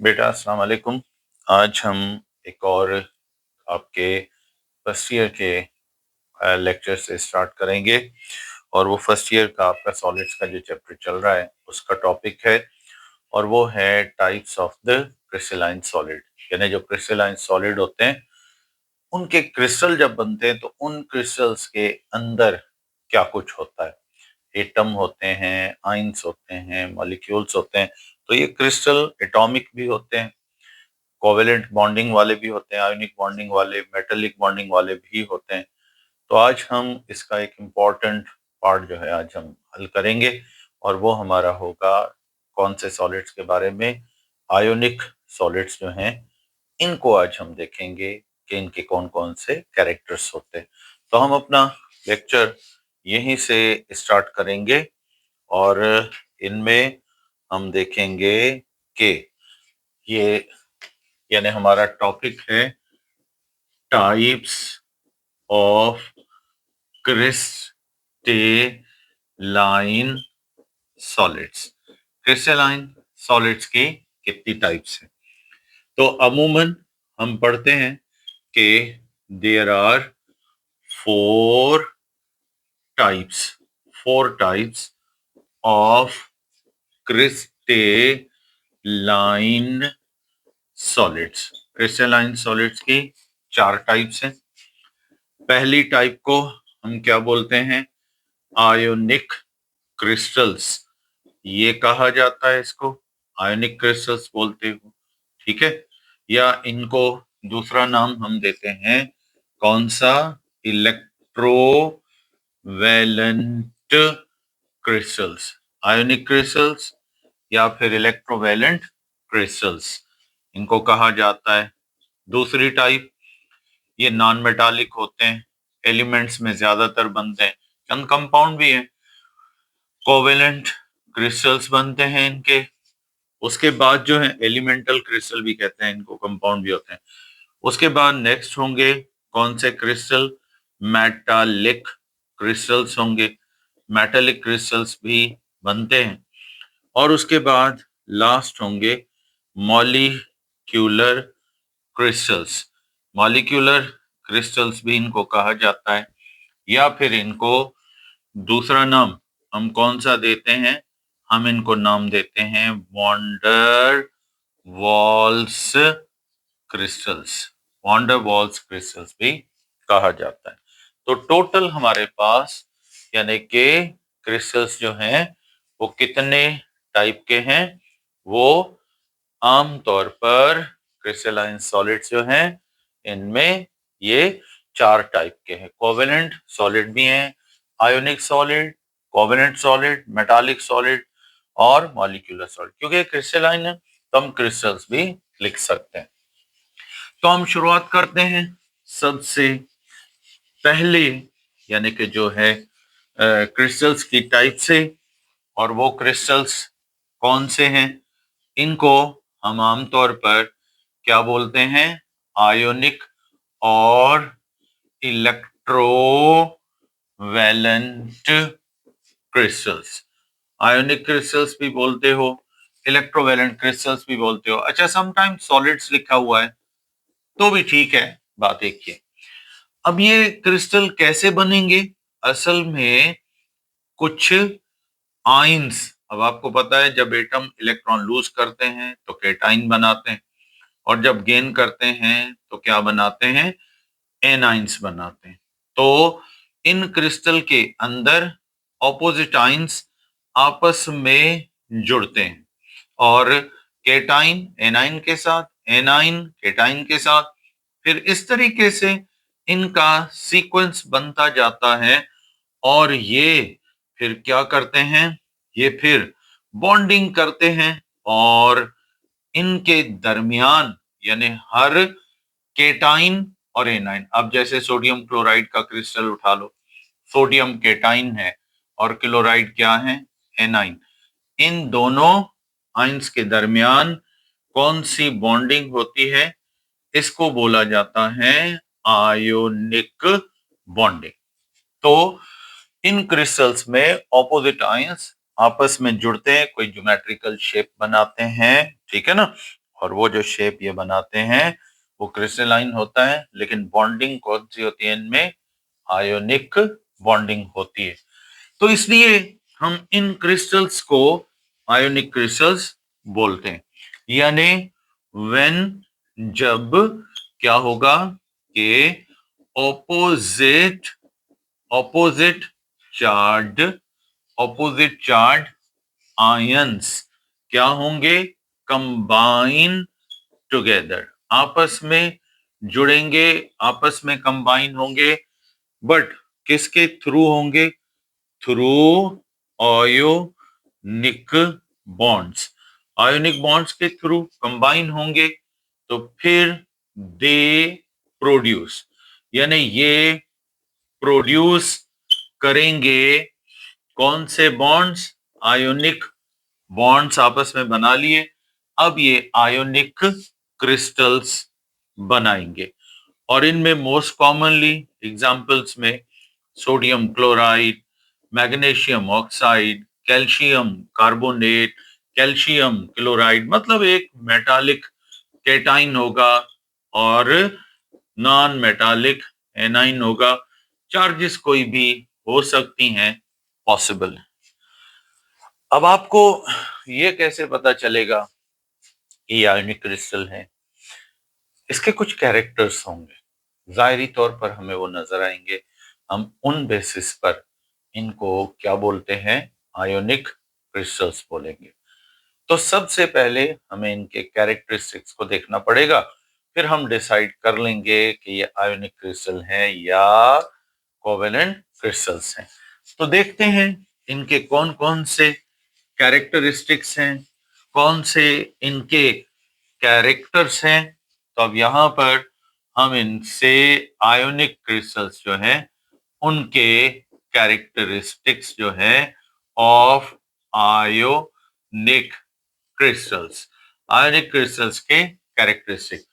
बेटा अस्सलाम वालेकुम। आज हम एक और आपके फर्स्ट ईयर के लेक्चर से स्टार्ट करेंगे और वो फर्स्ट ईयर का आपका सॉलिड्स का जो चैप्टर चल रहा है उसका टॉपिक है और वो है types of the crystalline solid. यानी जो क्रिस्टलाइन सॉलिड होते हैं उनके क्रिस्टल जब बनते हैं तो उन क्रिस्टल्स के अंदर क्या कुछ होता है। एटम होते हैं, आइंस होते हैं, मॉलिक्यूल्स होते हैं। तो ये क्रिस्टल एटॉमिक भी होते हैं, कोवेलेंट बॉन्डिंग वाले भी होते हैं, आयोनिक बॉन्डिंग वाले, मेटालिक बॉन्डिंग वाले भी होते हैं। तो आज हम इसका एक इम्पॉर्टेंट पार्ट जो है आज हम हल करेंगे और वो हमारा होगा कौन से सॉलिड्स के बारे में। आयोनिक सॉलिड्स जो हैं इनको आज हम देखेंगे कि इनके कौन कौन से कैरेक्टर्स होते हैं। तो हम अपना लेक्चर यहीं से स्टार्ट करेंगे और इनमें हम देखेंगे कि ये यानी हमारा टॉपिक है types of crystalline solids. Crystalline solids की कितनी टाइप्स हैं? तो अमूमन हम पढ़ते हैं कि there are four types of crystalline solids. Crystalline solids की चार टाइप्स हैं। पहली टाइप को हम क्या बोलते हैं? Ionic crystals. ये कहा जाता है, इसको आयोनिक क्रिस्टल्स बोलते हो, ठीक है। या इनको दूसरा नाम हम देते हैं कौन सा? Electrovalent crystals. आयोनिक क्रिस्टल्स या फिर इलेक्ट्रोवैलेंट क्रिस्टल्स इनको कहा जाता है। दूसरी टाइप, ये नॉन मेटालिक होते हैं, एलिमेंट्स में ज्यादातर बनते हैं, चंद कंपाउंड भी हैं, कोवेलेंट क्रिस्टल्स बनते हैं इनके। उसके बाद जो है एलिमेंटल क्रिस्टल भी कहते हैं इनको, कंपाउंड भी होते हैं। उसके बाद नेक्स्ट होंगे कौन से क्रिस्टल? मेटालिक क्रिस्टल्स होंगे, मेटालिक क्रिस्टल्स भी बनते हैं। और उसके बाद लास्ट होंगे मॉलिक्यूलर क्रिस्टल्स। मॉलिक्यूलर क्रिस्टल्स भी इनको कहा जाता है, या फिर इनको दूसरा नाम हम कौन सा देते हैं? हम इनको नाम देते हैं van der Waals crystals. Van der Waals crystals भी कहा जाता है। तो टोटल हमारे पास यानी कि क्रिस्टल्स जो हैं वो कितने टाइप के हैं? वो आमतौर पर क्रिस्टलाइन सॉलिड्स जो हैं इनमें ये चार टाइप के हैं। कोवेलेंट सॉलिड भी हैं, ionic solid, covalent solid, metallic solid और मॉलिक्यूलर सॉलिड। क्योंकि क्रिस्टलाइन है तो हम क्रिस्टल्स भी लिख सकते हैं। तो हम शुरुआत करते हैं सबसे पहले यानी कि जो है क्रिस्टल्स की टाइप से। और वो क्रिस्टल्स कौन से हैं? इनको हम आमतौर पर क्या बोलते हैं? आयोनिक और इलेक्ट्रोवैलेंट क्रिस्टल्स। आयोनिक क्रिस्टल्स भी बोलते हो, इलेक्ट्रोवैलेंट क्रिस्टल्स भी बोलते हो। अच्छा, समटाइम्स सॉलिड्स लिखा हुआ है तो भी ठीक है, बात एक ही है। अब ये क्रिस्टल कैसे बनेंगे? असल में कुछ आइंस, अब आपको पता है जब एटम इलेक्ट्रॉन लूज करते हैं तो केटाइन बनाते हैं, और जब गेन करते हैं तो क्या बनाते हैं? एनाइंस बनाते हैं। तो इन क्रिस्टल के अंदर ऑपोजिट आइंस आपस में जुड़ते हैं, और केटाइन एनाइन के साथ, एनाइन केटाइन के साथ, फिर इस तरीके से इनका सीक्वेंस बनता जाता है। और ये फिर क्या करते हैं? ये फिर बॉन्डिंग करते हैं, और इनके दरमियान यानी हर केटाइन और एनाइन, अब जैसे सोडियम क्लोराइड का क्रिस्टल उठा लो, सोडियम केटाइन है और क्लोराइड क्या है? एनाइन। इन दोनों आइंस के दरमियान कौन सी बॉन्डिंग होती है? इसको बोला जाता है आयोनिक बॉन्डिंग। तो इन क्रिस्टल्स में ऑपोजिट आयंस आपस में जुड़ते हैं, कोई ज्योमेट्रिकल शेप बनाते हैं, ठीक है ना। और वो जो शेप ये बनाते हैं वो क्रिस्टलाइन होता है, लेकिन बॉन्डिंग कौन सी होती है इनमें? आयोनिक बॉन्डिंग होती है। तो इसलिए हम इन क्रिस्टल्स को आयोनिक क्रिस्टल्स बोलते हैं। यानी व्हेन, जब क्या होगा कि opposite opposite charge opposite charge ions क्या होंगे? कंबाइन टुगेदर, आपस में जुड़ेंगे, आपस में कंबाइन होंगे, बट किसके थ्रू होंगे? Through ionic bonds. Ionic bonds के थ्रू कंबाइन होंगे, तो फिर दे प्रोड्यूस, यानी ये प्रोड्यूस करेंगे कौन से बॉन्ड्स? आयोनिक बॉन्ड्स आपस में बना लिए, अब ये आयोनिक क्रिस्टल्स बनाएंगे। और इनमें मोस्ट कॉमनली एग्जांपल्स में sodium chloride, magnesium oxide, calcium carbonate, calcium chloride, मतलब एक मेटालिक कैटाइन होगा और नॉन मेटालिक एनाइन होगा। चार्जेस कोई भी हो सकती हैं, पॉसिबल है। अब आपको ये कैसे पता चलेगा कि ये आयोनिक क्रिस्टल है? इसके कुछ कैरेक्टर्स होंगे, जाहिरी तौर पर हमें वो नजर आएंगे। हम उन बेसिस पर इनको क्या बोलते हैं? आयोनिक क्रिस्टल्स बोलेंगे। तो सबसे पहले हमें इनके कैरेक्टरिस्टिक्स को देखना पड़ेगा, फिर हम डिसाइड कर लेंगे कि ये आयोनिक क्रिस्टल हैं या कोवेलेंट क्रिस्टल्स हैं। तो देखते हैं इनके कौन कौन से कैरेक्टरिस्टिक्स हैं, कौन से इनके कैरेक्टर्स हैं। तो अब यहां पर हम इनसे आयोनिक क्रिस्टल्स जो हैं उनके कैरेक्टरिस्टिक्स जो है of ionic crystals, ionic crystals के कैरेक्टरिस्टिक।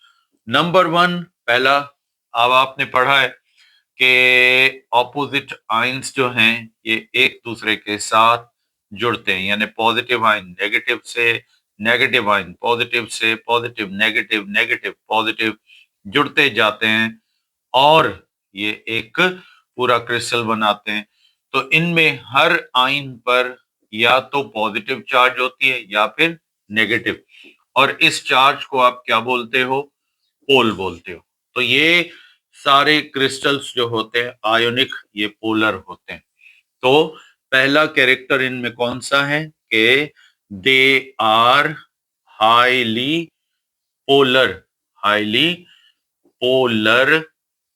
नंबर वन, पहला, अब आपने पढ़ा है कि ऑपोजिट आयंस जो हैं ये एक दूसरे के साथ जुड़ते हैं, यानी पॉजिटिव आयन नेगेटिव से, नेगेटिव आयन पॉजिटिव से, पॉजिटिव नेगेटिव, नेगेटिव पॉजिटिव जुड़ते जाते हैं और ये एक पूरा क्रिस्टल बनाते हैं। तो इनमें हर आयन पर या तो पॉजिटिव चार्ज होती है या फिर नेगेटिव, और इस चार्ज को आप क्या बोलते हो? पोल बोलते हो। तो ये सारे क्रिस्टल्स जो होते हैं आयोनिक, ये पोलर होते हैं। तो पहला कैरेक्टर इनमें कौन सा है कि they are highly polar, highly polar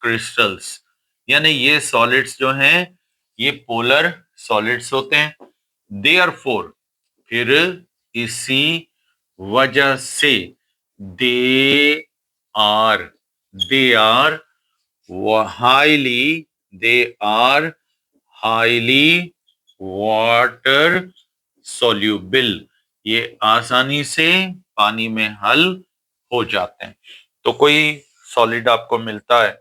crystals, यानी ये सॉलिड्स जो हैं ये पोलर सॉलिड्स होते हैं। देयरफॉर, फिर इसी वजह से they are they are highly they are highly water soluble, ये आसानी से पानी में हल हो जाते हैं। तो कोई सॉलिड आपको मिलता है,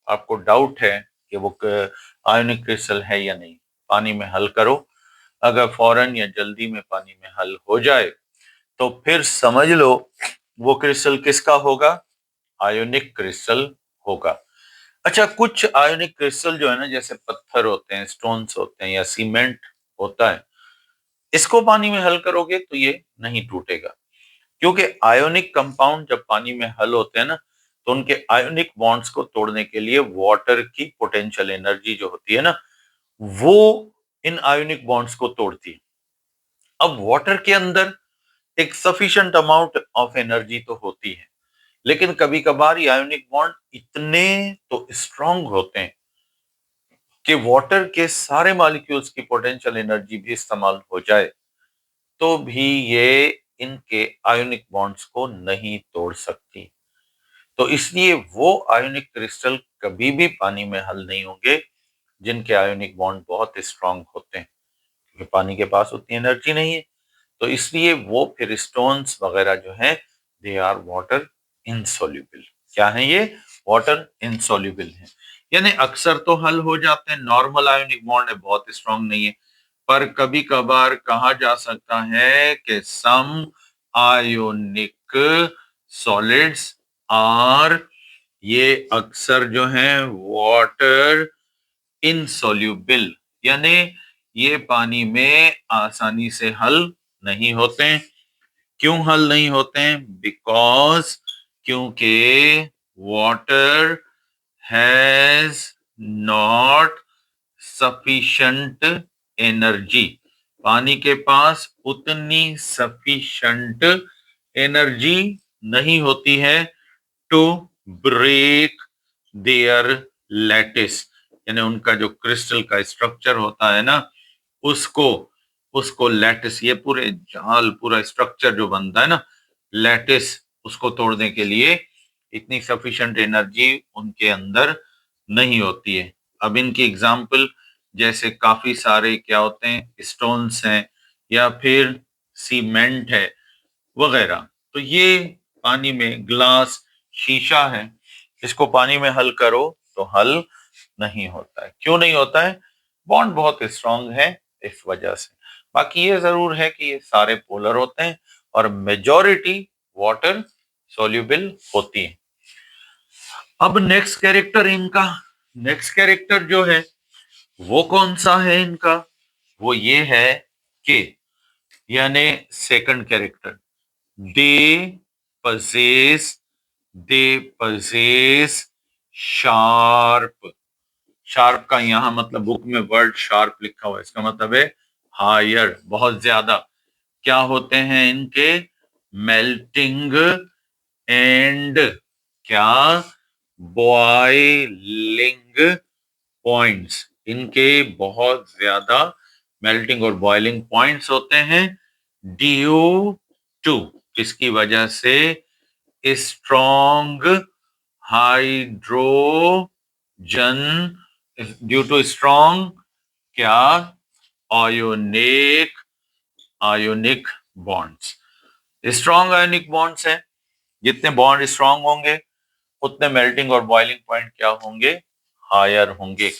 आपको डाउट है कि वो आयोनिक क्रिस्टल है या नहीं, पानी में हल करो, अगर फौरन या जल्दी में पानी में हल हो जाए तो फिर समझ लो वो क्रिस्टल किसका होगा? आयोनिक क्रिस्टल होगा। अच्छा, कुछ आयोनिक क्रिस्टल जो है ना, जैसे पत्थर होते हैं, स्टोन्स होते हैं या सीमेंट होता है, इसको पानी में हल करोगे तो ये नहीं टूटेगा, क्योंकि आयोनिक कंपाउंड जब पानी में हल होते हैं ना, तो उनके आयोनिक बॉन्ड्स को तोड़ने के लिए वाटर की पोटेंशियल एनर्जी जो होती है ना, वो इन आयोनिक बॉन्ड्स को तोड़ती है। अब वाटर के अंदर एक सफिशिएंट अमाउंट ऑफ एनर्जी तो होती है, लेकिन कभी कभार ये आयोनिक बॉन्ड इतने तो स्ट्रांग होते हैं कि वाटर के सारे मॉलिक्यूल्स की पोटेंशियल एनर्जी भी इस्तेमाल हो जाए तो भी ये इनके आयोनिक बॉन्ड्स को नहीं तोड़ सकती। तो इसलिए वो आयोनिक क्रिस्टल कभी भी पानी में हल नहीं होंगे जिनके आयोनिक बॉन्ड बहुत स्ट्रांग होते हैं, क्योंकि पानी के पास उतनी एनर्जी नहीं है। तो इसलिए वो फिर स्टोन्स वगैरह जो हैं दे आर वाटर इनसॉल्युबल। क्या है ये? वाटर इनसॉल्युबल है, यानी अक्सर तो हल हो जाते हैं, नॉर्मल आयोनिक बॉन्ड है, बहुत स्ट्रांग नहीं है, पर कभी कभार कहा जा सकता है कि सम आयोनिक सॉलिड्स आर, ये अक्सर जो है वाटर इनसोल्यूबल, यानी ये पानी में आसानी से हल नहीं होते हैं। क्यों हल नहीं होते हैं? बिकॉज, क्योंकि water has not sufficient energy, पानी के पास उतनी सफिशिएंट एनर्जी नहीं होती है टू ब्रेक देयर लैटिस, यानी उनका जो क्रिस्टल का स्ट्रक्चर होता है ना, उसको उसको लैटिस, ये पूरे जाल, पूरा स्ट्रक्चर जो बनता है ना, लैटिस, उसको तोड़ने के लिए इतनी सफिशिएंट एनर्जी उनके अंदर नहीं होती है। अब इनकी एग्जाम्पल जैसे काफी सारे क्या होते हैं, स्टोन्स हैं या फिर सीमेंट है वगैरह। तो ये पानी में, ग्लास, शीशा है, इसको पानी में हल करो तो हल नहीं होता है। क्यों नहीं होता है? बॉन्ड बहुत स्ट्रांग है इस वजह से। बाकी ये जरूर है कि ये सारे पोलर होते हैं और मेजॉरिटी वाटर सोल्यूबल होती है। अब नेक्स्ट कैरेक्टर इनका, नेक्स्ट कैरेक्टर जो है वो कौन सा है इनका? वो ये है कि, यानी सेकंड कैरेक्टर, दे possess दे possess शार्प। शार्प का यहां मतलब, बुक में वर्ड शार्प लिखा हुआ है, इसका मतलब है हायर, बहुत ज्यादा। क्या होते हैं इनके? मेल्टिंग एंड क्या? बॉइलिंग पॉइंट्स, इनके बहुत ज्यादा मेल्टिंग और बॉइलिंग पॉइंट्स होते हैं। ड्यू टू, किसकी वजह से? Strong hydrogen, due to strong क्या? Ionic, ionic bonds. Strong ionic bonds हैं, जितने बॉन्ड स्ट्रॉन्ग होंगे उतने मेल्टिंग और बॉइलिंग पॉइंट क्या होंगे? हायर होंगे।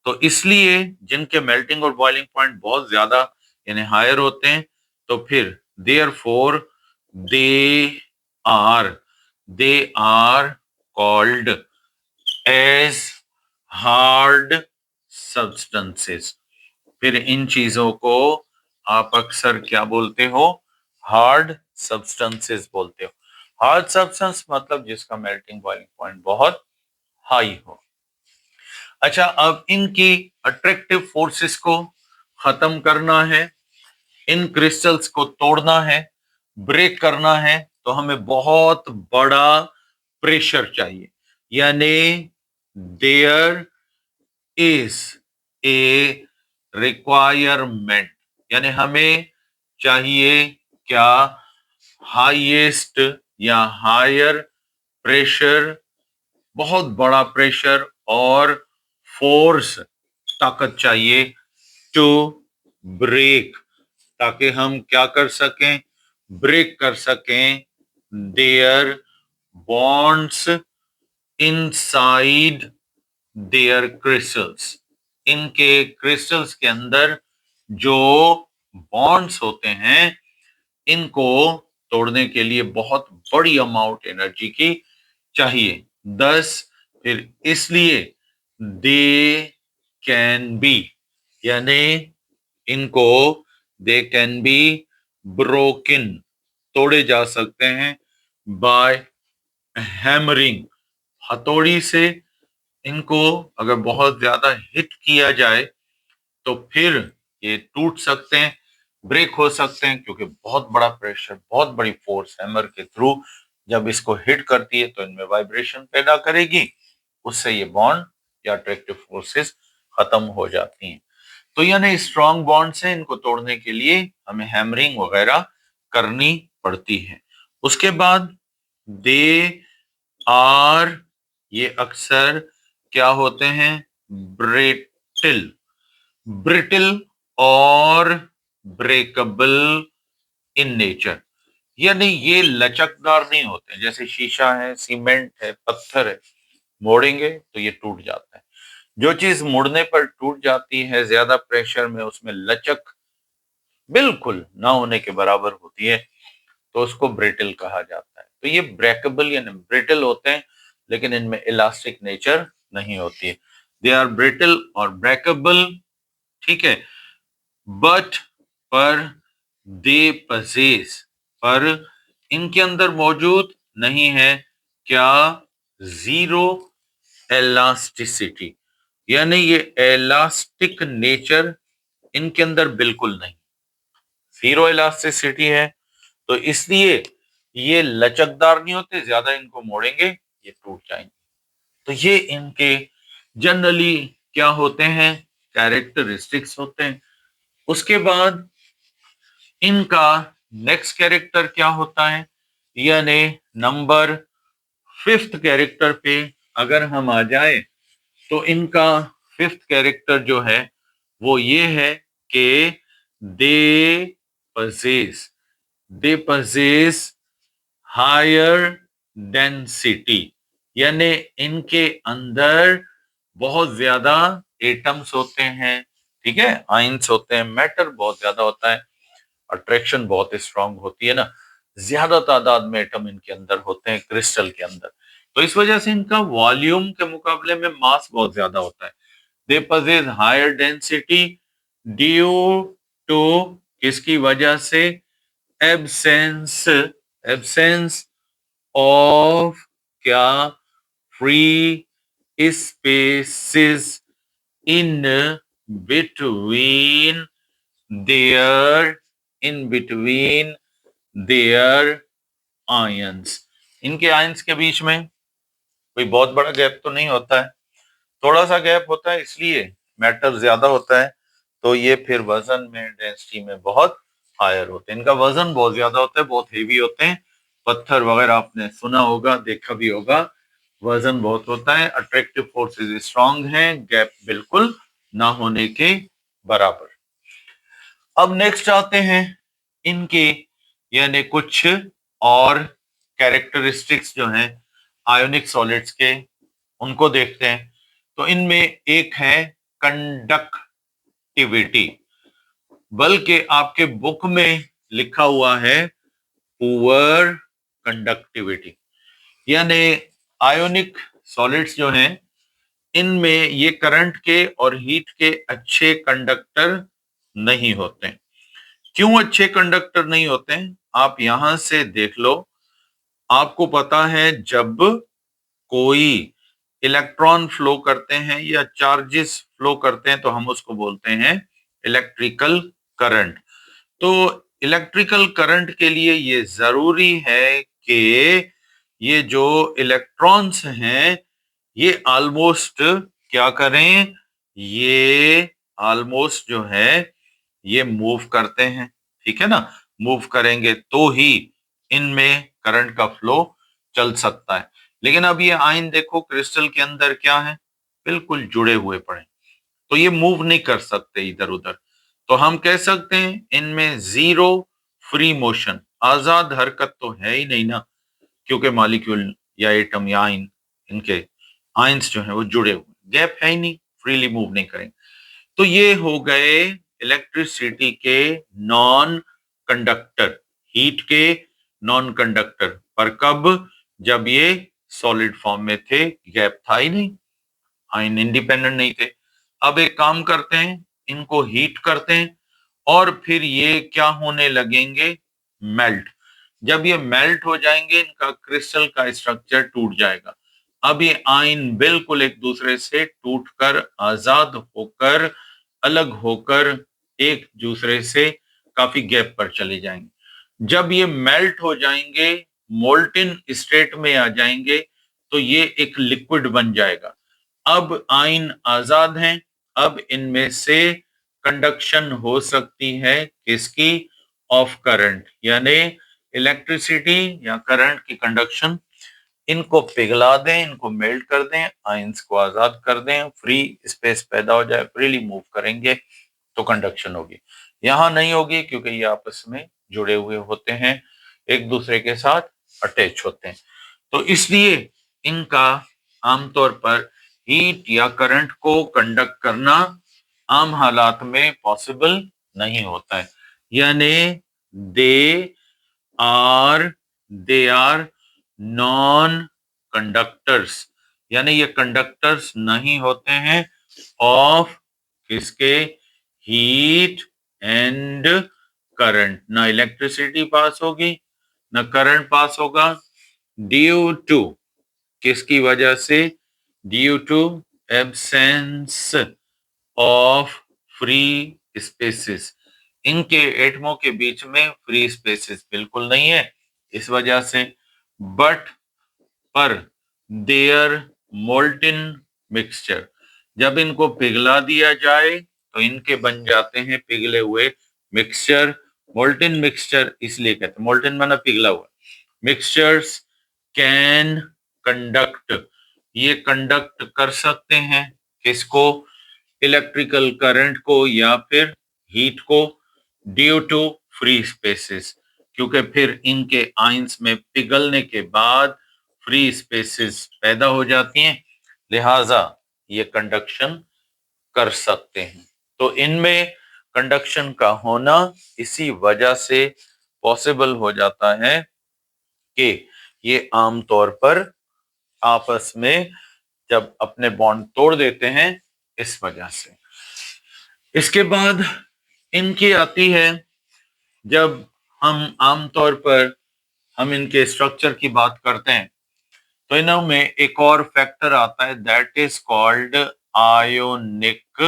तो इसलिए जिनके मेल्टिंग और बॉइलिंग पॉइंट बहुत ज्यादा यानी हायर होते हैं, तो फिर therefore they are they are called as hard substances. फिर इन चीजों को आप अक्सर क्या बोलते हो? हार्ड सब्सटेंसेस बोलते हो। हार्ड सब्सटेंस मतलब जिसका मेल्टिंग बॉइलिंग पॉइंट बहुत हाई हो। अच्छा, अब इनकी अट्रैक्टिव फोर्सेस को खत्म करना है, इन क्रिस्टल्स को तोड़ना है, ब्रेक करना है, तो हमें बहुत बड़ा प्रेशर चाहिए। यानी देयर इज ए रिक्वायरमेंट, यानी हमें चाहिए क्या? हाईएस्ट या हायर प्रेशर, बहुत बड़ा प्रेशर और फोर्स, ताकत चाहिए टू ब्रेक, ताकि हम क्या कर सकें? ब्रेक कर सकें their bonds inside their crystals, इनके क्रिस्टल्स के अंदर जो बॉन्ड्स होते हैं, इनको तोड़ने के लिए बहुत बड़ी अमाउंट एनर्जी की चाहिए। दस, फिर इसलिए दे कैन बी, यानी इनको दे कैन बी ब्रोकन, तोड़े जा सकते हैं बाय हैमरिंग, हथौड़ी से। इनको अगर बहुत ज्यादा हिट किया जाए तो फिर ये टूट सकते हैं, ब्रेक हो सकते हैं, क्योंकि बहुत बड़ा प्रेशर, बहुत बड़ी फोर्स हैमर के थ्रू जब इसको हिट करती है तो इनमें वाइब्रेशन पैदा करेगी, उससे ये बॉन्ड या अट्रैक्टिव फोर्सेस खत्म हो जाती हैं। तो यानी स्ट्रॉन्ग बॉन्ड्स हैं, इनको तोड़ने के लिए हमें हैमरिंग वगैरह करनी पड़ती है। उसके बाद दे आर, ये अक्सर क्या होते हैं? ब्रिटिल, ब्रिटिल और ब्रेकेबल इन नेचर, यानी ये लचकदार नहीं होते। जैसे शीशा है, सीमेंट है, पत्थर है, मोड़ेंगे तो ये टूट जाता है। जो चीज मुड़ने पर टूट जाती है ज्यादा प्रेशर में, उसमें लचक बिल्कुल ना होने के बराबर होती है, तो उसको ब्रिटिल कहा जाता है। तो ये ब्रेकेबल यानी ब्रिटल होते हैं, लेकिन इनमें इलास्टिक नेचर नहीं होती है। दे आर ब्रिटल और ब्रेकेबल, ठीक है, बट पर दे पजेस, पर इनके अंदर मौजूद नहीं है क्या, जीरो एलास्टिसिटी, यानी ये एलास्टिक नेचर इनके अंदर बिल्कुल नहीं, जीरो इलास्टिसिटी है, तो इसलिए ये लचकदार नहीं होते, ज्यादा इनको मोड़ेंगे ये टूट जाएंगे। तो ये इनके जनरली क्या होते हैं, कैरेक्टरिस्टिक्स होते हैं। उसके बाद इनका नेक्स्ट कैरेक्टर क्या होता है, यानी नंबर 5th कैरेक्टर पे अगर हम आ जाए, तो इनका 5th कैरेक्टर जो है वो ये है कि they possess, they possess higher density, यानी इनके अंदर बहुत ज्यादा एटम्स होते हैं, ठीक है, आइंस होते हैं, मैटर बहुत ज्यादा होता है, अट्रैक्शन बहुत स्ट्रांग होती है ना, ज्यादा तादाद में एटम इनके अंदर होते हैं क्रिस्टल के अंदर, तो इस वजह से इनका वॉल्यूम के मुकाबले में मास बहुत ज्यादा होता है। They possess higher density due to, किसकी वजह से, एब्सेंस, एब्सेंस ऑफ क्या, free spaces in between their, in between their ions, इनके आयंस के बीच में कोई बहुत बड़ा गैप तो नहीं होता है, थोड़ा सा गैप होता है, इसलिए मैटर ज्यादा होता है, तो ये फिर वजन में, डेंसिटी में बहुत हायर होते हैं, इनका वजन बहुत ज्यादा होता है, बहुत हेवी होते हैं, पत्थर वगैरह आपने सुना होगा, देखा भी होगा, वजन बहुत होता है, अट्रैक्टिव फोर्सेस स्ट्रांग हैं, गैप बिल्कुल ना होने के बराबर। अब नेक्स्ट आते हैं इनके यानी कुछ और कैरेक्टरिस्टिक्स जो हैं आयोनिक सॉलिड्स के, उनको देखते हैं। तो इनमें एक है कंडक्टिविटी, बल्कि आपके बुक में लिखा हुआ है पुअर कंडक्टिविटी, यानी आयोनिक सॉलिड्स जो हैं इनमें ये करंट के और हीट के अच्छे कंडक्टर नहीं होते। क्यों अच्छे कंडक्टर नहीं होते हैं, आप यहां से देख लो, आपको पता है जब कोई इलेक्ट्रॉन फ्लो करते हैं या चार्जेस फ्लो करते हैं तो हम उसको बोलते हैं इलेक्ट्रिकल करंट। तो इलेक्ट्रिकल करंट के लिए ये जरूरी है कि ये जो इलेक्ट्रॉन्स हैं ये ऑलमोस्ट क्या करें, ये ऑलमोस्ट जो है ये मूव करते हैं, ठीक है ना, मूव करेंगे तो ही इनमें करंट का फ्लो चल सकता है। लेकिन अब ये आयन देखो क्रिस्टल के अंदर क्या है, बिल्कुल जुड़े हुए पड़े, तो ये मूव नहीं कर सकते इधर उधर, तो हम कह सकते हैं इनमें जीरो फ्री मोशन, आजाद हरकत तो है ही नहीं ना, क्योंकि मॉलिक्यूल या एटम या आयन, इनके आयंस जो है वो जुड़े हुए, गैप है ही नहीं, फ्रीली मूव नहीं करेंगे। तो ये हो गए इलेक्ट्रिसिटी के नॉन कंडक्टर, हीट के नॉन कंडक्टर, पर कब, जब ये सॉलिड फॉर्म में थे, गैप था ही नहीं, आयन इंडिपेंडेंट नहीं थे। अब एक काम करते हैं, इनको हीट करते हैं और फिर ये क्या होने लगेंगे, मेल्ट। जब ये मेल्ट हो जाएंगे इनका क्रिस्टल का स्ट्रक्चर टूट जाएगा। अब ये आयन बिल्कुल एक दूसरे से टूटकर, आजाद होकर, अलग होकर एक दूसरे से काफी गैप पर चले जाएंगे। जब ये मेल्ट हो जाएंगे, मोल्टन स्टेट में आ जाएंगे, तो ये एक लिक्विड बन जाएगा। अब आयन आजाद हैं, अब इनमें से कंडक्शन हो सकती है किसकी, ऑफ करंट, यानी इलेक्ट्रिसिटी या करंट की कंडक्शन। इनको पिघला दें, इनको मेल्ट कर दें, आयंस को आजाद कर दें, फ्री स्पेस पैदा हो जाए, फ्रीली मूव करेंगे तो कंडक्शन होगी। यहां नहीं होगी क्योंकि ये आपस में जुड़े हुए होते हैं, एक दूसरे के साथ अटैच होते हैं, तो इसलिए इनका आमतौर पर हीट या करंट को कंडक्ट करना आम हालात में पॉसिबल नहीं होता है, यानी they are they are non conductors, यानी ये कंडक्टर्स नहीं होते हैं ऑफ किसके, हीट एंड करंट। ना इलेक्ट्रिसिटी पास होगी ना करंट पास होगा, ड्यू टू किसकी वजह से, due to absence of free spaces. इनके एटमों के बीच में फ्री स्पेसेस बिल्कुल नहीं है इस वजह से। बट पर देयर मोल्टन मिक्सचर, जब इनको पिघला दिया जाए तो इनके बन जाते हैं पिघले हुए मिक्सचर। मोल्टन मिक्सचर इसलिए कहते हैं, मोल्टन माना पिघला हुआ, मिक्सचर्स कैन कंडक्ट, ये कंडक्ट कर सकते हैं किसको, इलेक्ट्रिकल करंट को या फिर हीट को, ड्यू टू फ्री स्पेसेस, क्योंकि फिर इनके आयंस में पिघलने के बाद फ्री स्पेसेस पैदा हो जाती हैं, लिहाजा ये कंडक्शन कर सकते हैं। तो इनमें कंडक्शन का होना इसी वजह से पॉसिबल हो जाता है कि ये आमतौर पर आपस में जब अपने बॉन्ड तोड़ देते हैं इस वजह से। इसके बाद इनकी आती है, जब हम आमतौर पर हम इनके स्ट्रक्चर की बात करते हैं तो इनमें में एक और फैक्टर आता है that is called ionic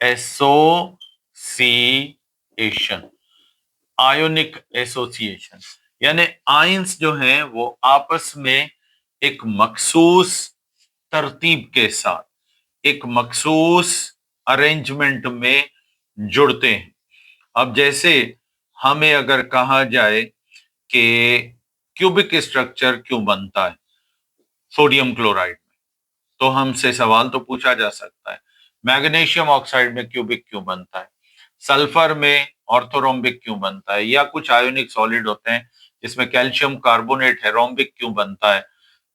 association. Ionic association यानी आयंस जो हैं वो आपस में एक मखसूस तरतीब के साथ एक मखसूस अरेंजमेंट में जुड़ते हैं। अब जैसे हमें अगर कहा जाए कि क्यूबिक स्ट्रक्चर क्यों बनता है सोडियम क्लोराइड में, तो हमसे सवाल तो पूछा जा सकता है मैग्नीशियम ऑक्साइड में क्यूबिक क्यों बनता है, सल्फर में ऑर्थोरोम्बिक क्यों बनता है, या कुछ आयोनिक सॉलिड होते हैं जिसमें कैल्शियम कार्बोनेट है रोम्बिक क्यों बनता है,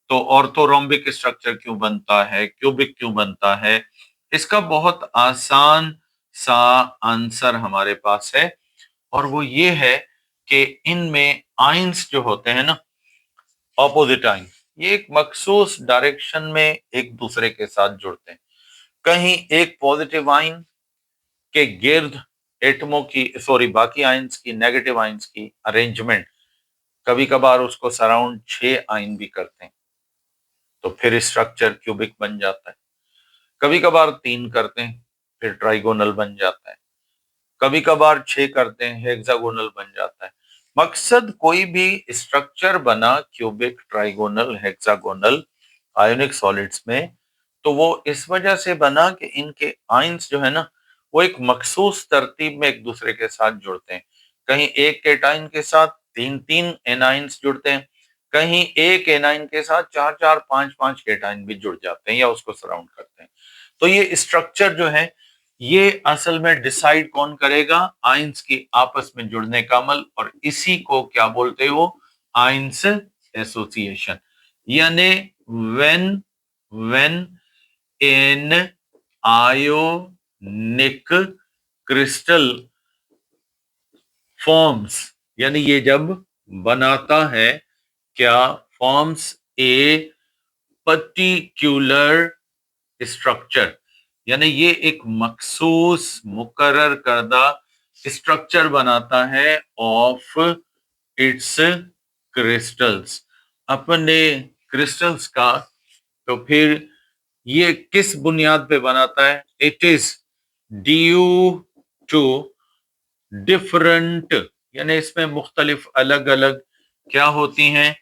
तो ऑर्थोरोम्बिक स्ट्रक्चर क्यों बनता है, क्यूबिक क्यों बनता है। इसका बहुत आसान सा आंसर हमारे पास है और वो ये है कि इनमें आयंस जो होते हैं ना, ऑपोजिट आयंस, ये एक मखसूस डायरेक्शन में एक दूसरे के साथ जुड़ते हैं। कहीं एक पॉजिटिव आयन के गिर्द एटमों की सॉरी बाकी आयंस की नेगेटिव आयंस की अरेंजमेंट, कभी कभार उसको सराउंड 6 आयन भी करते हैं तो फिर स्ट्रक्चर क्यूबिक बन जाता है। कभी कभार 3 करते हैं फिर ट्राइगोनल बन जाता है, कभी कभार 6 करते हैं हेक्सागोनल बन जाता है। मकसद कोई भी स्ट्रक्चर बना cubic trigonal hexagonal ionic solids में, तो वो इस वजह से बना कि इनके आयंस जो है ना वो एक मखसूस तरतीब में एक दूसरे के साथ जुड़ते हैं। कहीं एक केटाइन के साथ 3-3 एनाइंस जुड़ते हैं, कहीं एक एनाइन के साथ 4-4 5-5 केटाइन भी जुड़ जाते हैं या उसको सराउंड करते हैं। तो ये स्ट्रक्चर जो है ये असल में डिसाइड कौन करेगा, आयंस की आपस में जुड़ने का अमल, और इसी को क्या बोलते हो, आयंस एसोसिएशन। यानी when when in ionic crystal forms, यानी ये जब बनाता है क्या, फॉर्म्स ए पर्टिकुलर स्ट्रक्चर, यानी ये एक मखसूस मुकर्रर करदा स्ट्रक्चर बनाता है ऑफ इट्स क्रिस्टल्स, अपने क्रिस्टल्स का। तो फिर ये किस बुनियाद पे बनाता है, it is due to different, यानी इसमें मुख्तलिफ अलग अलग क्या होती हैं,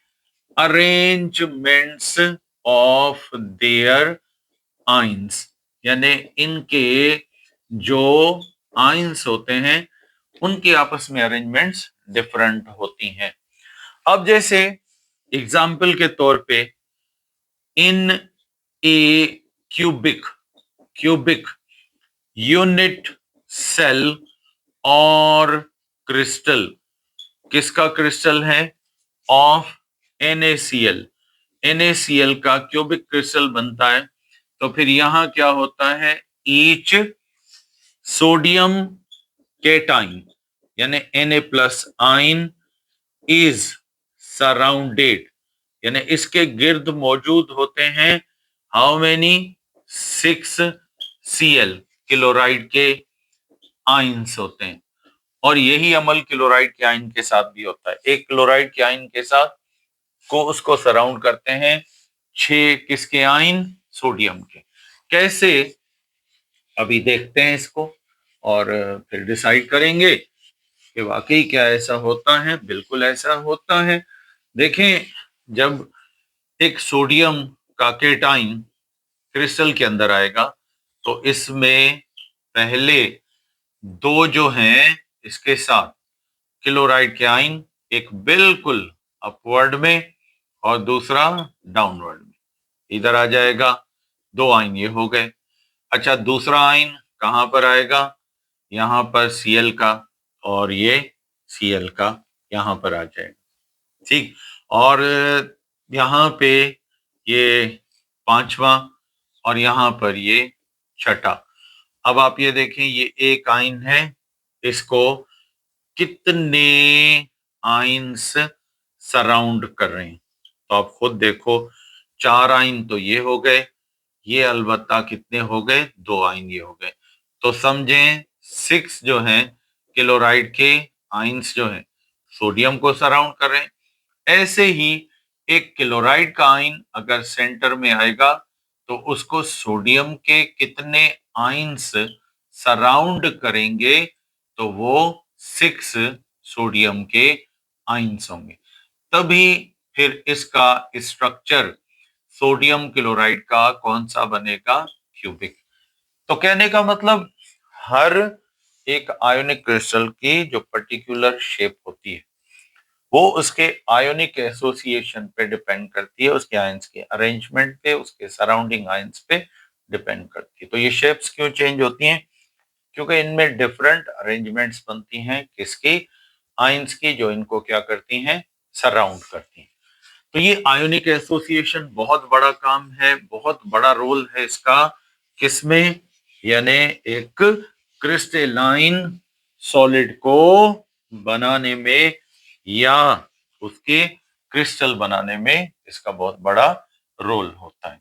अरेंजमेंट्स ऑफ देयर आइंस, यानी इनके जो आइंस होते हैं उनकी आपस में अरेंजमेंट्स डिफरेंट होती हैं। अब जैसे एग्जाम्पल के तौर पे in a cubic cubic unit cell और क्रिस्टल, किसका क्रिस्टल है, ऑफ NaCl, NaCl का क्यूबिक क्रिस्टल बनता है। तो फिर यहां क्या होता है, ईच सोडियम केटाइन यानी Na plus ion is surrounded, यानी इसके गिर्द मौजूद होते हैं हाउ मेनी 6 Cl क्लोराइड के आयंस होते हैं। और यही अमल क्लोराइड के आयन के साथ भी होता है। एक क्लोराइड के आयन के साथ को उसको सराउंड करते हैं 6 किसके आयन, सोडियम के। कैसे, अभी देखते हैं इसको और फिर डिसाइड करेंगे कि वाकई क्या ऐसा होता है। बिल्कुल ऐसा होता है। देखें, जब एक सोडियम का केटाइन क्रिस्टल के अंदर आएगा तो इसमें पहले दो जो हैं इसके साथ क्लोराइड के आयन, एक बिल्कुल अपवर्ड में और दूसरा डाउनवर्ड में, इधर आ जाएगा। दो आयन ये हो गए। अच्छा, दूसरा आयन कहां पर आएगा, यहां पर Cl का, और ये Cl का यहां पर आ जाएगा। ठीक, और यहां पे ये पांचवा और यहां पर ये छठा। अब आप ये देखें, ये एक आयन है, इसको कितने आयन्स सराउंड कर रहे हैं, तो आप खुद देखो। 4 आयन तो ये हो गए, ये अलबत्ता कितने हो गए, 2 आयन ये हो गए। तो समझें 6 जो हैं क्लोराइड के आयन्स जो हैं सोडियम को सराउंड कर रहे हैं। ऐसे ही एक क्लोराइड का आयन अगर सेंटर में आएगा तो उसको सोडियम के कितने आयन्स सराउंड करेंगे, तो वो 6 सोडियम के आयन्स होंगे। तभी फिर इसका स्ट्रक्चर सोडियम क्लोराइड का कौन सा बनेगा, क्यूबिक। तो कहने का मतलब हर एक आयोनिक क्रिस्टल की जो पर्टिकुलर शेप होती है वो उसके आयोनिक एसोसिएशन पे डिपेंड करती है, उसके आयंस के अरेंजमेंट पे, उसके सराउंडिंग आयंस पे डिपेंड करती है। तो ये शेप्स क्यों चेंज होती हैं, क्योंकि इनमें डिफरेंट अरेंजमेंट्स बनती हैं किसकी, आयंस की, जो इनको क्या करती हैं, सराउंड करती हैं। तो ये आयोनिक एसोसिएशन बहुत बड़ा काम है, बहुत बड़ा रोल है इसका, किसमें, यानी एक क्रिस्टलाइन सॉलिड को बनाने में या उसके क्रिस्टल बनाने में इसका बहुत बड़ा रोल होता है।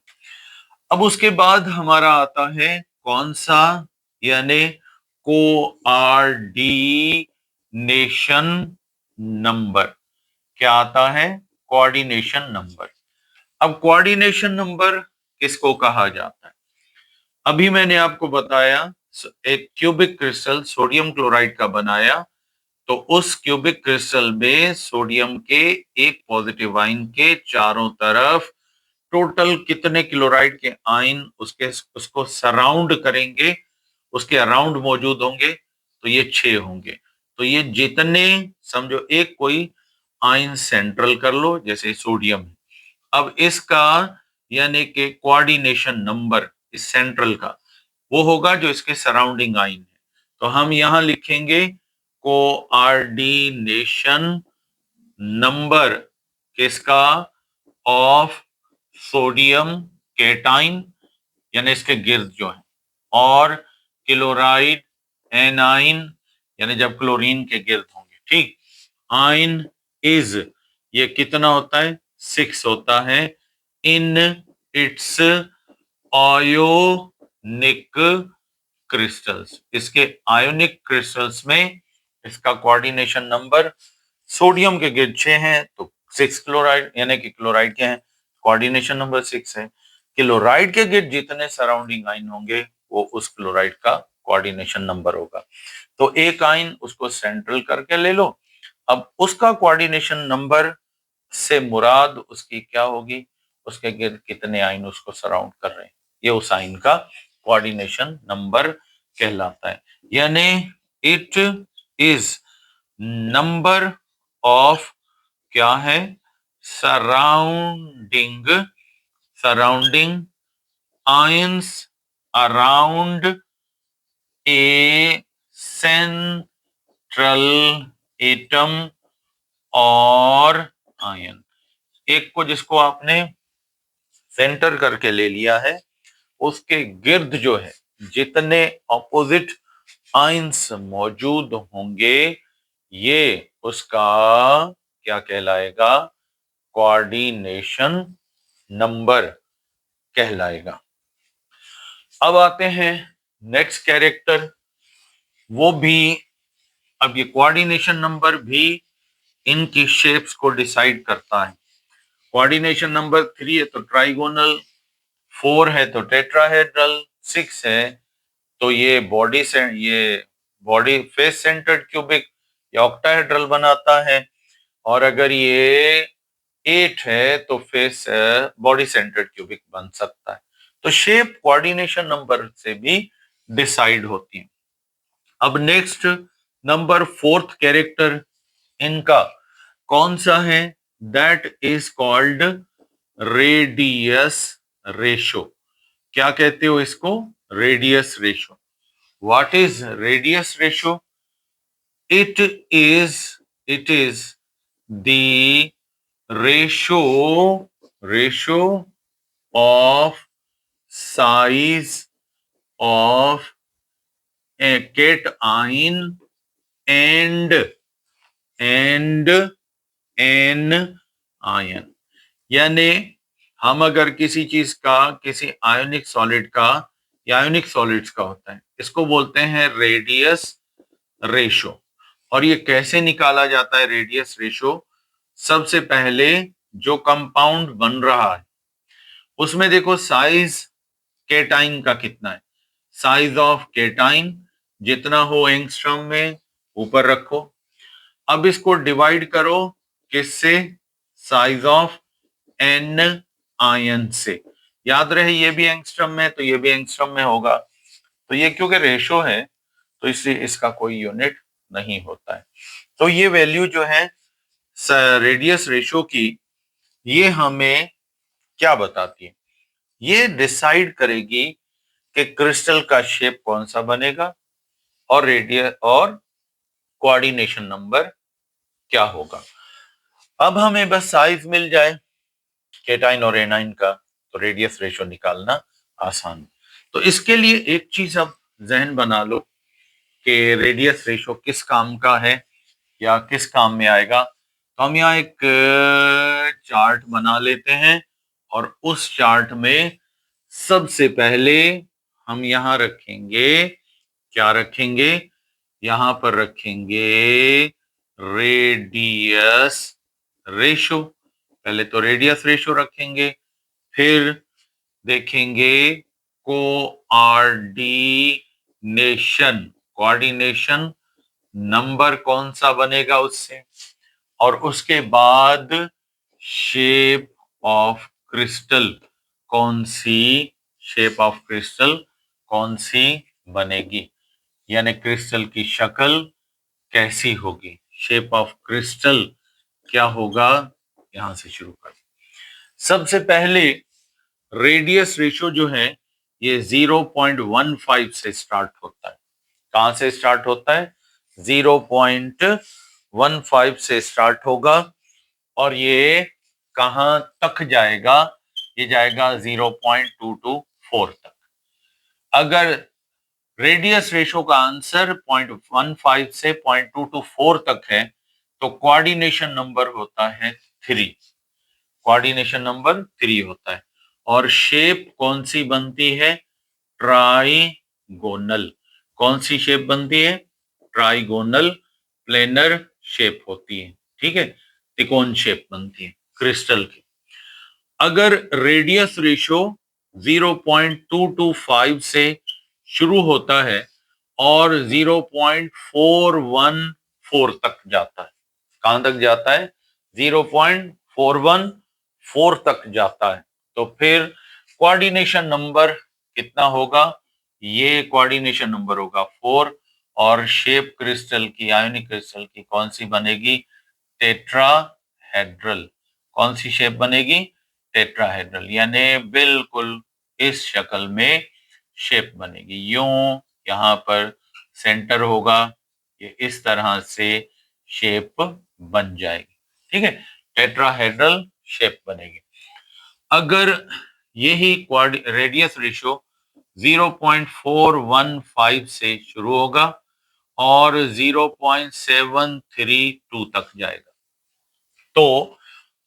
अब उसके बाद हमारा आता है कौन सा, यानी कोआर्डिनेशन नंबर। क्या आता है, कोऑर्डिनेशन नंबर। अब कोऑर्डिनेशन नंबर किसको कहा जाता है, अभी मैंने आपको बताया एक क्यूबिक क्रिस्टल सोडियम क्लोराइड का बनाया, तो उस क्यूबिक क्रिस्टल में सोडियम के एक पॉजिटिव आयन के चारों तरफ टोटल कितने क्लोराइड के आयन उसको सराउंड करेंगे, उसके अराउंड मौजूद होंगे, तो ये 6 होंगे। तो ये जितने, समझो एक कोई आयन सेंट्रल कर लो जैसे सोडियम है, अब इसका यानी कि कोऑर्डिनेशन नंबर इस सेंट्रल का वो होगा जो इसके सराउंडिंग आयन है। तो हम यहां लिखेंगे कोऑर्डिनेशन नंबर किसका, ऑफ सोडियम केटाइन, यानी इसके गिर्द जो है, और क्लोराइड एनाइन, यानी जब क्लोरीन के गिर्द होंगे। ठीक, आयन इज, ये कितना होता है, 6 होता है, इन इट्स आयोनिक क्रिस्टल्स, इसके आयोनिक क्रिस्टल्स में इसका कोऑर्डिनेशन नंबर, सोडियम के गिर्द 6 हैं तो 6 क्लोराइड, यानी कि क्लोराइड के हैं, कोऑर्डिनेशन नंबर 6 है। क्लोराइड के गिर्द जितने सराउंडिंग आयन होंगे वो उस क्लोराइड का कोऑर्डिनेशन नंबर होगा। तो एक आयन उसको सेंट्रल करके ले लो, अब उसका कोऑर्डिनेशन नंबर से मुराद उसकी क्या होगी, उसके गिर्द कितने आयन उसको सराउंड कर रहे हैं, ये उस आयन का कोऑर्डिनेशन नंबर कहलाता है। यानी इट इज नंबर ऑफ, क्या है, surrounding ions around a central atom और आयन। एक को जिसको आपने सेंटर करके ले लिया है, उसके गिर्द जो है जितने ऑपोजिट आयंस मौजूद होंगे, ये उसका क्या कहलाएगा, कोऑर्डिनेशन नंबर कहलाएगा। अब आते हैं नेक्स्ट कैरेक्टर, वो भी, अब ये कोऑर्डिनेशन नंबर भी इनकी शेप्स को डिसाइड करता है। कोऑर्डिनेशन नंबर 3 है तो ट्राइगोनल, 4 है तो टेट्राहेड्रल, 6 है तो ये बॉडी फेस सेंटर्ड क्यूबिक या ऑक्टाहेड्रल बनाता है, और अगर ये 8 है तो फेस बॉडी सेंटर्ड क्यूबिक बन सकता है। तो शेप कोऑर्डिनेशन नंबर से भी डिसाइड होती है। अब नेक्स्ट नंबर 4th कैरेक्टर इनका कौन सा है? That is called radius ratio. क्या कहते हो इसको? Radius ratio. What is radius ratio? It is the ratio of size of a cation and an ion। यानी हम अगर किसी चीज का, किसी आयोनिक सॉलिड का या आयोनिक सॉलिड्स का होता है, इसको बोलते हैं रेडियस रेशो। और ये कैसे निकाला जाता है रेडियस रेशो? सबसे पहले जो कंपाउंड बन रहा है उसमें देखो साइज केटाइन का कितना है। साइज ऑफ केटाइन जितना हो एंगस्ट्रॉम में ऊपर रखो। अब इसको डिवाइड करो किससे? साइज ऑफ एन आयन से। याद रहे ये भी एंगस्ट्रॉम में तो ये भी एंगस्ट्रॉम में होगा। तो ये क्योंकि रेशो है तो इसलिए इसका कोई यूनिट नहीं होता है। तो ये वैल्यू जो है रेडियस रेशो की, ये हमें क्या बताती है? ये डिसाइड करेगी कि क्रिस्टल का शेप कौन सा बनेगा और रेडियस और कोऑर्डिनेशन नंबर क्या होगा। अब हमें बस साइज मिल जाए केटाइन और एनाइन का तो रेडियस रेशो निकालना आसान। तो इसके लिए एक चीज अब जहन बना लो कि रेडियस रेशो किस काम का है या किस काम में आएगा। तो हम यहाँ एक चार्ट बना लेते हैं और उस चार्ट में सबसे पहले हम यहाँ रखेंगे, क्या रखेंगे? यहाँ पर रखेंगे रेडियस रेशो। पहले तो रेडियस रेशो रखेंगे, फिर देखेंगे कोऑर्डिनेशन नंबर कौन सा बनेगा उससे, और उसके बाद शेप ऑफ क्रिस्टल कौन सी बनेगी, यानी क्रिस्टल की शक्ल कैसी होगी, शेप ऑफ क्रिस्टल क्या होगा। यहां से शुरू कर। सबसे पहले रेडियस रेशो जो है ये 0.15 से स्टार्ट होता है। कहां से स्टार्ट होता है? 0.15 से स्टार्ट होगा और ये कहां तक जाएगा? ये जाएगा 0.224 तक। अगर रेडियस रेशो का आंसर 0.15 से 0.224 तक है तो कोऑर्डिनेशन नंबर होता है 3। कोऑर्डिनेशन नंबर 3 होता है। और शेप कौन सी बनती है? ट्राइगोनल। कौन सी शेप बनती है? ट्राइगोनल प्लेनर शेप होती है। ठीक है, त्रिकोण शेप बनती है क्रिस्टल की। अगर रेडियस रेशो 0.225 से शुरू होता है और 0.414 तक जाता है, कहां तक जाता है? 0.414 तक जाता है, तो फिर कोऑर्डिनेशन नंबर कितना होगा? ये कोऑर्डिनेशन नंबर होगा 4। और शेप क्रिस्टल की, आयोनिक क्रिस्टल की कौन सी बनेगी? टेट्राहेड्रल। कौन सी शेप बनेगी? टेट्राहेड्रल, यानी बिल्कुल इस शक्ल में शेप बनेगी। यूं यहां पर सेंटर होगा, ये इस तरह से शेप बन जाएगी। ठीक है, टेट्राहेड्रल शेप बनेगी। अगर यही रेडियस रेशो 0.415 से शुरू होगा और 0.732 तक जाएगा तो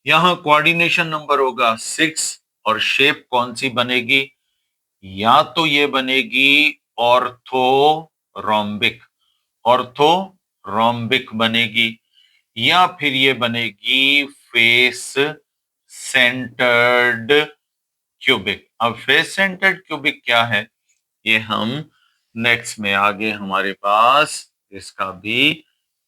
यहाँ कोऑर्डिनेशन नंबर होगा 6 और शेप कौन सी बनेगी? या तो ये बनेगी ऑर्थोरोम्बिक, ऑर्थोरोम्बिक बनेगी, या फिर ये बनेगी फेस सेंटर्ड क्यूबिक। अब फेस सेंटर्ड क्यूबिक क्या है ये हम नेक्स्ट में आगे हमारे पास इसका भी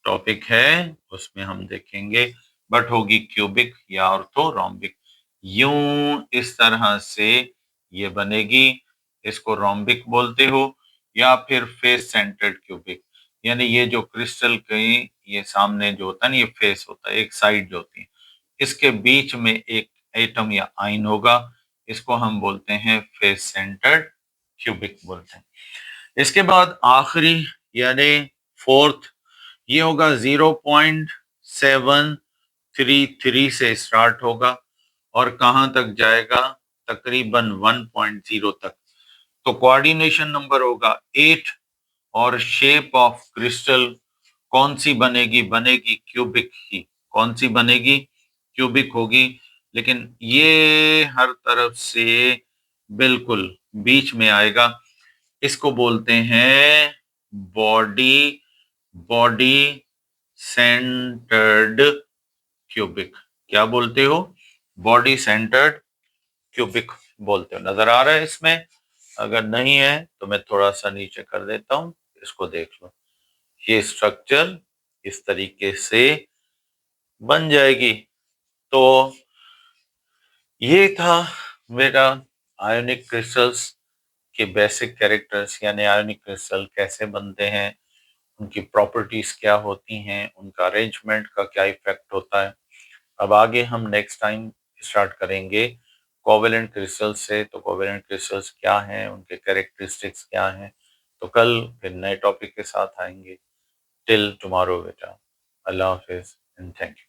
टॉपिक है, उसमें हम देखेंगे, बट होगी क्यूबिक या ऑर्थोरोम्बिक। यूं इस तरह से ये बनेगी, इसको रोम्बिक बोलते हो, या फिर फेस सेंटर्ड क्यूबिक, यानी ये जो क्रिस्टल की ये सामने जो होता है ना, ये फेस होता है, एक साइड जो होती है, इसके बीच में एक एटम या आइन होगा, इसको हम बोलते हैं फेस सेंटर्ड क्यूबिक बोलते हैं। इसके बाद आखिरी यानी फोर्थ, ये होगा 0.733 से स्टार्ट होगा और कहां तक जाएगा? तकरीबन 1.0 तक। तो कोऑर्डिनेशन नंबर होगा 8 और शेप ऑफ क्रिस्टल कौन सी बनेगी? बनेगी क्यूबिक ही। कौन सी बनेगी? क्यूबिक होगी, लेकिन ये हर तरफ से बिल्कुल बीच में आएगा। इसको बोलते हैं बॉडी बॉडी सेंटर्ड क्यूबिक। क्या बोलते हो? बॉडी सेंटर्ड क्यूबिक बोलते हो। नजर आ रहा है इसमें? अगर नहीं है तो मैं थोड़ा सा नीचे कर देता हूं, इसको देख लो। ये स्ट्रक्चर इस तरीके से बन जाएगी। तो ये था मेरा आयोनिक क्रिस्टल्स के बेसिक कैरेक्टर्स, यानी आयोनिक क्रिस्टल कैसे बनते हैं, उनकी प्रॉपर्टीज क्या होती हैं, उनका अरेंजमेंट का क्या इफेक्ट होता है। अब आगे हम नेक्स्ट टाइम स्टार्ट करेंगे कोवेलेंट क्रिस्टल्स से। तो कोवेलेंट क्रिस्टल्स क्या हैं, उनके कैरेक्टरिस्टिक्स क्या हैं। तो कल फिर नए टॉपिक के साथ आएंगे। टिल टुमारो बेटा, अल्लाह हाफिज एंड थैंक यू।